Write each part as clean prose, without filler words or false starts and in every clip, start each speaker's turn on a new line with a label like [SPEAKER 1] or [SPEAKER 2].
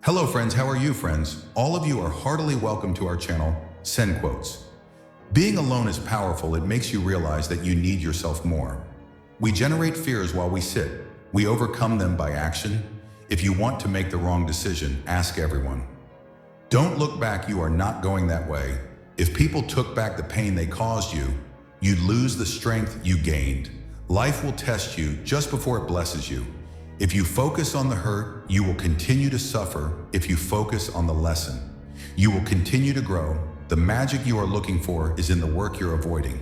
[SPEAKER 1] Hello friends, how are you friends? All of you are heartily welcome to our channel, Send Quotes. Being alone is powerful. It makes you realize that you need yourself more. We generate fears while we sit. We overcome them by action. If you want to make the wrong decision, ask everyone. Don't look back, you are not going that way. If people took back the pain they caused you, you'd lose the strength you gained. Life will test you just before it blesses you. If you focus on the hurt, you will continue to suffer. If you focus on the lesson, you will continue to grow. The magic you are looking for is in the work you're avoiding.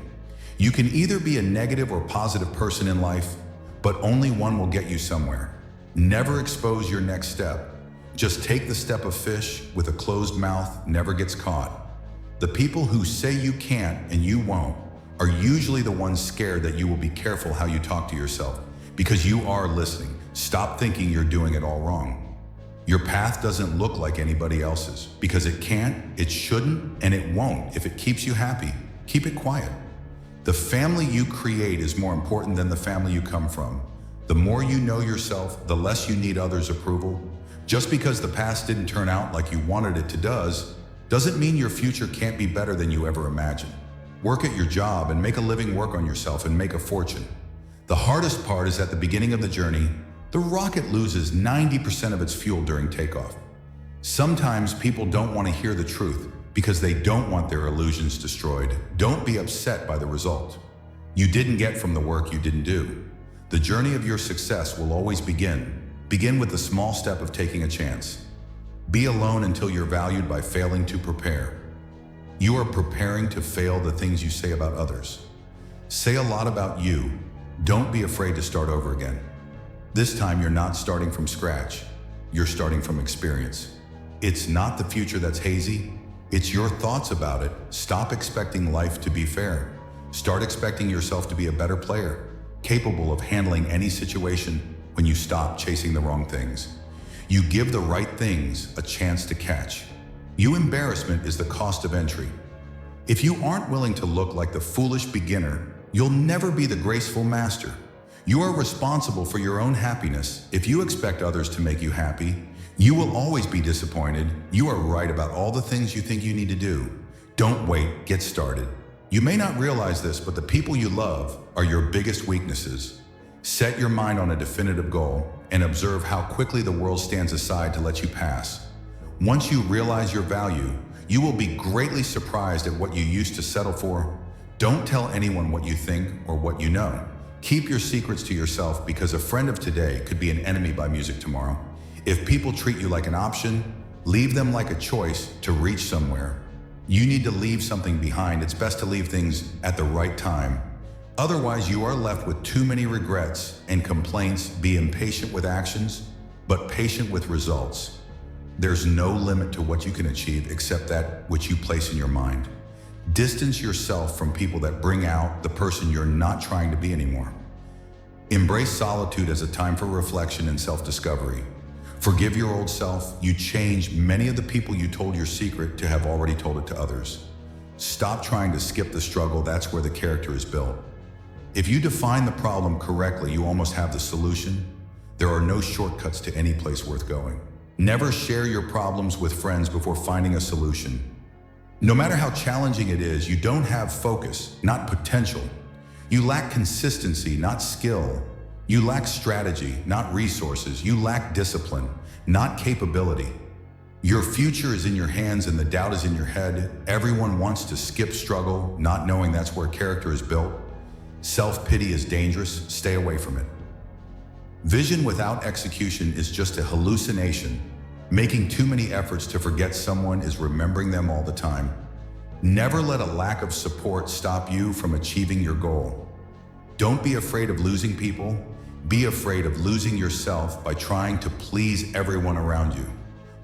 [SPEAKER 1] You can either be a negative or positive person in life, but only one will get you somewhere. Never expose your next step. Just take the step of fish with a closed mouth never gets caught. The people who say you can't and you won't are usually the ones scared that you will be careful how you talk to yourself, because you are listening. Stop thinking you're doing it all wrong. Your path doesn't look like anybody else's because it can't, it shouldn't, and it won't. If it keeps you happy, keep it quiet. The family you create is more important than the family you come from. The more you know yourself, the less you need others' approval. Just because the past didn't turn out like you wanted it to doesn't mean your future can't be better than you ever imagined. Work at your job and make a living, work on yourself and make a fortune. The hardest part is at the beginning of the journey. The rocket loses 90% of its fuel during takeoff. Sometimes people don't want to hear the truth because they don't want their illusions destroyed. Don't be upset by the result you didn't get from the work you didn't do. The journey of your success will always begin with the small step of taking a chance. Be alone until you're valued by failing to prepare. You are preparing to fail the things you say about others. Say a lot about you. Don't be afraid to start over again. This time you're not starting from scratch, you're starting from experience. It's not the future that's hazy, it's your thoughts about it. Stop expecting life to be fair. Start expecting yourself to be a better player, capable of handling any situation when you stop chasing the wrong things. You give the right things a chance to catch. Your embarrassment is the cost of entry. If you aren't willing to look like the foolish beginner, you'll never be the graceful master. You are responsible for your own happiness. If you expect others to make you happy, you will always be disappointed. You are right about all the things you think you need to do. Don't wait, get started. You may not realize this, but the people you love are your biggest weaknesses. Set your mind on a definitive goal and observe how quickly the world stands aside to let you pass. Once you realize your value, you will be greatly surprised at what you used to settle for. Don't tell anyone what you think or what you know. Keep your secrets to yourself, because a friend of today could be an enemy by music tomorrow. If people treat you like an option, leave them like a choice to reach somewhere. You need to leave something behind. It's best to leave things at the right time. Otherwise, you are left with too many regrets and complaints. Be impatient with actions, but patient with results. There's no limit to what you can achieve except that which you place in your mind. Distance yourself from people that bring out the person you're not trying to be anymore. Embrace solitude as a time for reflection and self-discovery. Forgive your old self. You changed many of the people you told your secret to have already told it to others. Stop trying to skip the struggle. That's where the character is built. If you define the problem correctly, you almost have the solution. There are no shortcuts to any place worth going. Never share your problems with friends before finding a solution. No matter how challenging it is, you don't have focus, not potential. You lack consistency, not skill. You lack strategy, not resources. You lack discipline, not capability. Your future is in your hands and the doubt is in your head. Everyone wants to skip struggle, not knowing that's where character is built. Self-pity is dangerous. Stay away from it. Vision without execution is just a hallucination. Making too many efforts to forget someone is remembering them all the time. Never let a lack of support stop you from achieving your goal. Don't be afraid of losing people. Be afraid of losing yourself by trying to please everyone around you.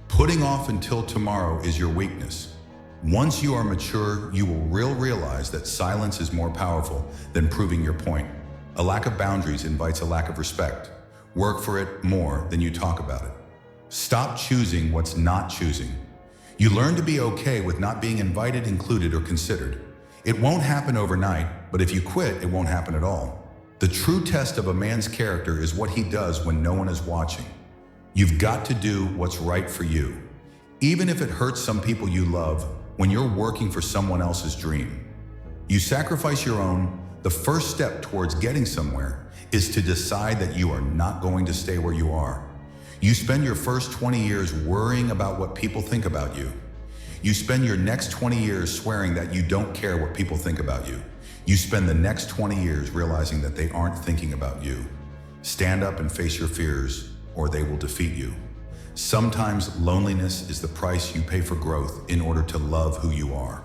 [SPEAKER 1] Putting off until tomorrow is your weakness. Once you are mature, you will realize that silence is more powerful than proving your point. A lack of boundaries invites a lack of respect. Work for it more than you talk about it. Stop choosing what's not choosing. You learn to be okay with not being invited, included, or considered. It won't happen overnight, but if you quit, it won't happen at all. The true test of a man's character is what he does when no one is watching. You've got to do what's right for you, even if it hurts some people you love when you're working for someone else's dream. You sacrifice your own. The first step towards getting somewhere is to decide that you are not going to stay where you are. You spend your first 20 years worrying about what people think about you. You spend your next 20 years swearing that you don't care what people think about you. You spend the next 20 years realizing that they aren't thinking about you. Stand up and face your fears, or they will defeat you. Sometimes loneliness is the price you pay for growth in order to love who you are.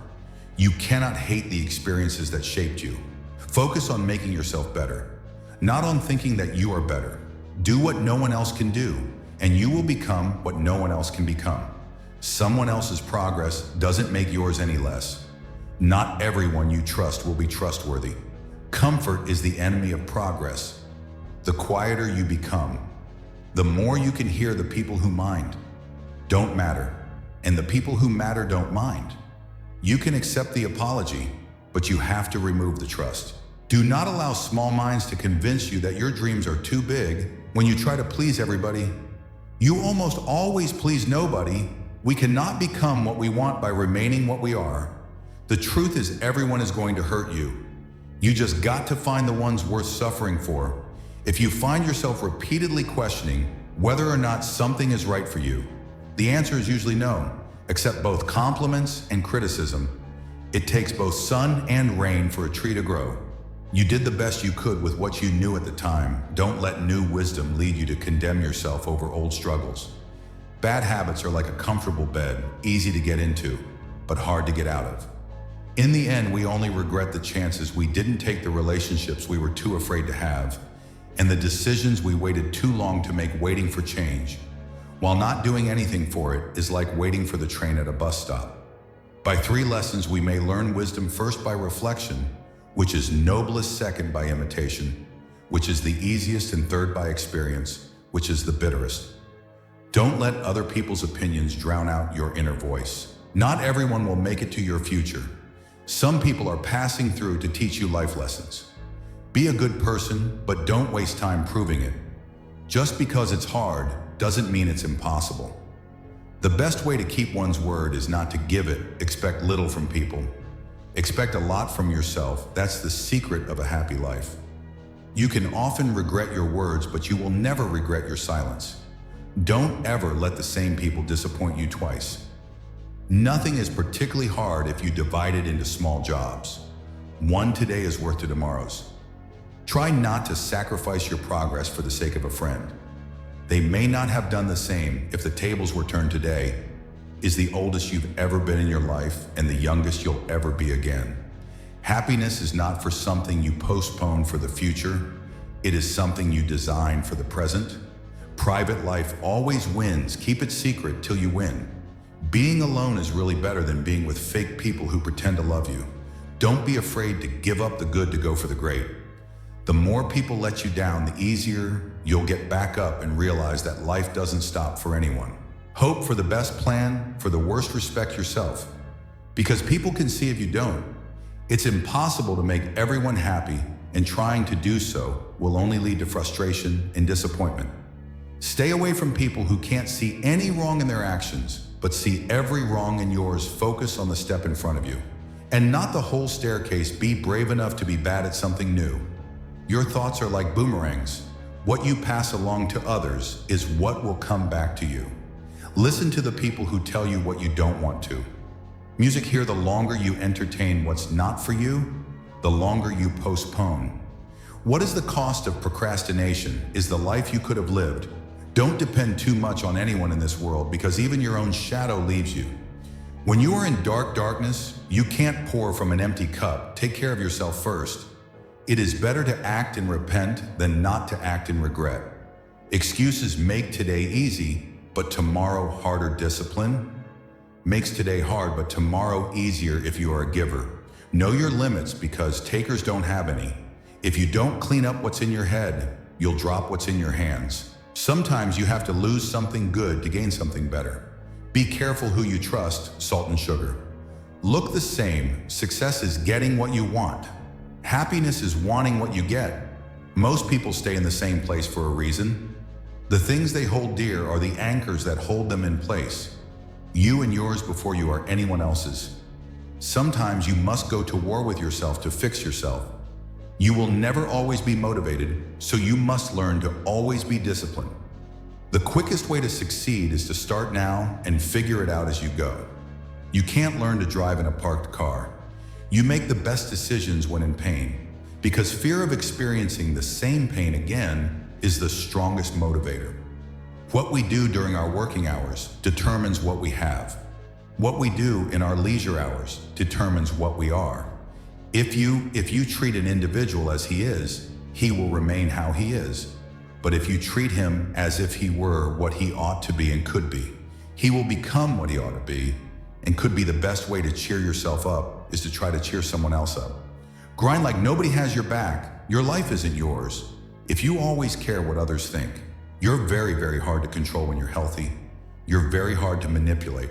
[SPEAKER 1] You cannot hate the experiences that shaped you. Focus on making yourself better, not on thinking that you are better. Do what no one else can do, and you will become what no one else can become. Someone else's progress doesn't make yours any less. Not everyone you trust will be trustworthy. Comfort is the enemy of progress. The quieter you become, the more you can hear the people who mind don't matter, and the people who matter don't mind. You can accept the apology, but you have to remove the trust. Do not allow small minds to convince you that your dreams are too big when you try to please everybody. You almost always please nobody. We cannot become what we want by remaining what we are. The truth is everyone is going to hurt you. You just got to find the ones worth suffering for. If you find yourself repeatedly questioning whether or not something is right for you, the answer is usually no. Accept both compliments and criticism. It takes both sun and rain for a tree to grow. You did the best you could with what you knew at the time. Don't let new wisdom lead you to condemn yourself over old struggles. Bad habits are like a comfortable bed, easy to get into, but hard to get out of. In the end, we only regret the chances we didn't take, the relationships we were too afraid to have, and the decisions we waited too long to make. Waiting for change, while not doing anything for it, is like waiting for the train at a bus stop. By 3 lessons we may learn wisdom: first, by reflection, which is noblest; second, by imitation, which is the easiest; and third, by experience, which is the bitterest. Don't let other people's opinions drown out your inner voice. Not everyone will make it to your future. Some people are passing through to teach you life lessons. Be a good person, but don't waste time proving it. Just because it's hard doesn't mean it's impossible. The best way to keep one's word is not to give it. Expect little from people. Expect a lot from yourself. That's the secret of a happy life. You can often regret your words, but you will never regret your silence. Don't ever let the same people disappoint you twice. Nothing is particularly hard if you divide it into small jobs. One today is worth 2 tomorrows. Try not to sacrifice your progress for the sake of a friend. They may not have done the same. If the tables were turned today, is the oldest you've ever been in your life and the youngest you'll ever be again. Happiness is not for something you postpone for the future. It is something you design for the present. Private life always wins. Keep it secret till you win. Being alone is really better than being with fake people who pretend to love you. Don't be afraid to give up the good to go for the great. The more people let you down, the easier you'll get back up and realize that life doesn't stop for anyone. Hope for the best, plan for the worst, respect yourself. Because people can see if you don't. It's impossible to make everyone happy, and trying to do so will only lead to frustration and disappointment. Stay away from people who can't see any wrong in their actions, but see every wrong in yours. Focus on the step in front of you, and not the whole staircase. Be brave enough to be bad at something new. Your thoughts are like boomerangs. What you pass along to others is what will come back to you. Listen to the people who tell you what you don't want to. Music here: the longer you entertain what's not for you, the longer you postpone. What is the cost of procrastination? Is the life you could have lived. Don't depend too much on anyone in this world, because even your own shadow leaves you. When you are in darkness, you can't pour from an empty cup. Take care of yourself first. It is better to act and repent than not to act and regret. Excuses make today easy, but tomorrow harder. Discipline makes today hard, but tomorrow easier if you are a giver. Know your limits, because takers don't have any. If you don't clean up what's in your head, you'll drop what's in your hands. Sometimes you have to lose something good to gain something better. Be careful who you trust. Salt and sugar look the same. Success is getting what you want. Happiness is wanting what you get. Most people stay in the same place for a reason. The things they hold dear are the anchors that hold them in place. You and yours before you are anyone else's. Sometimes you must go to war with yourself to fix yourself. You will never always be motivated, so you must learn to always be disciplined. The quickest way to succeed is to start now and figure it out as you go. You can't learn to drive in a parked car. You make the best decisions when in pain, because fear of experiencing the same pain again is the strongest motivator. What we do during our working hours determines what we have. What we do in our leisure hours determines what we are. If you treat an individual as he is, he will remain how he is. But if you treat him as if he were what he ought to be and could be, he will become what he ought to be, and could be the best way to cheer yourself up is to try to cheer someone else up. Grind like nobody has your back. Your life isn't yours. If you always care what others think, you're very, very hard to control when you're healthy. You're very hard to manipulate.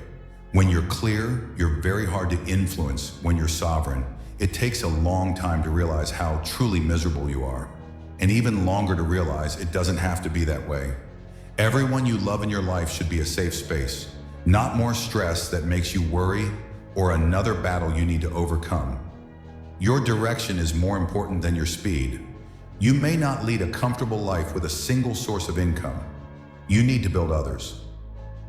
[SPEAKER 1] When you're clear, you're very hard to influence when you're sovereign. It takes a long time to realize how truly miserable you are, and even longer to realize it doesn't have to be that way. Everyone you love in your life should be a safe space, not more stress that makes you worry or another battle you need to overcome. Your direction is more important than your speed. You may not lead a comfortable life with a single source of income. You need to build others.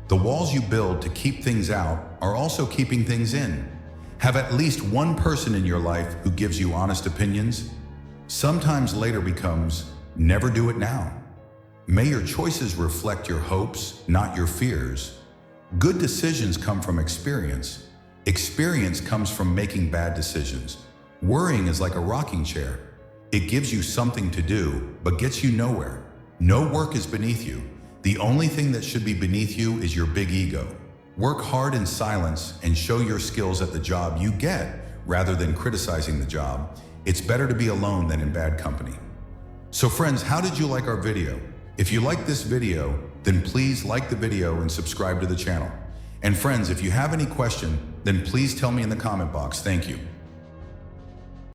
[SPEAKER 1] The walls you build to keep things out are also keeping things in. Have at least one person in your life who gives you honest opinions. Sometimes later becomes, never do it now. May your choices reflect your hopes, not your fears. Good decisions come from experience. Experience comes from making bad decisions. Worrying is like a rocking chair. It gives you something to do, but gets you nowhere. No work is beneath you. The only thing that should be beneath you is your big ego. Work hard in silence and show your skills at the job you get rather than criticizing the job. It's better to be alone than in bad company. So friends, how did you like our video? If you like this video, then please like the video and subscribe to the channel. And friends, if you have any question, then please tell me in the comment box. Thank you.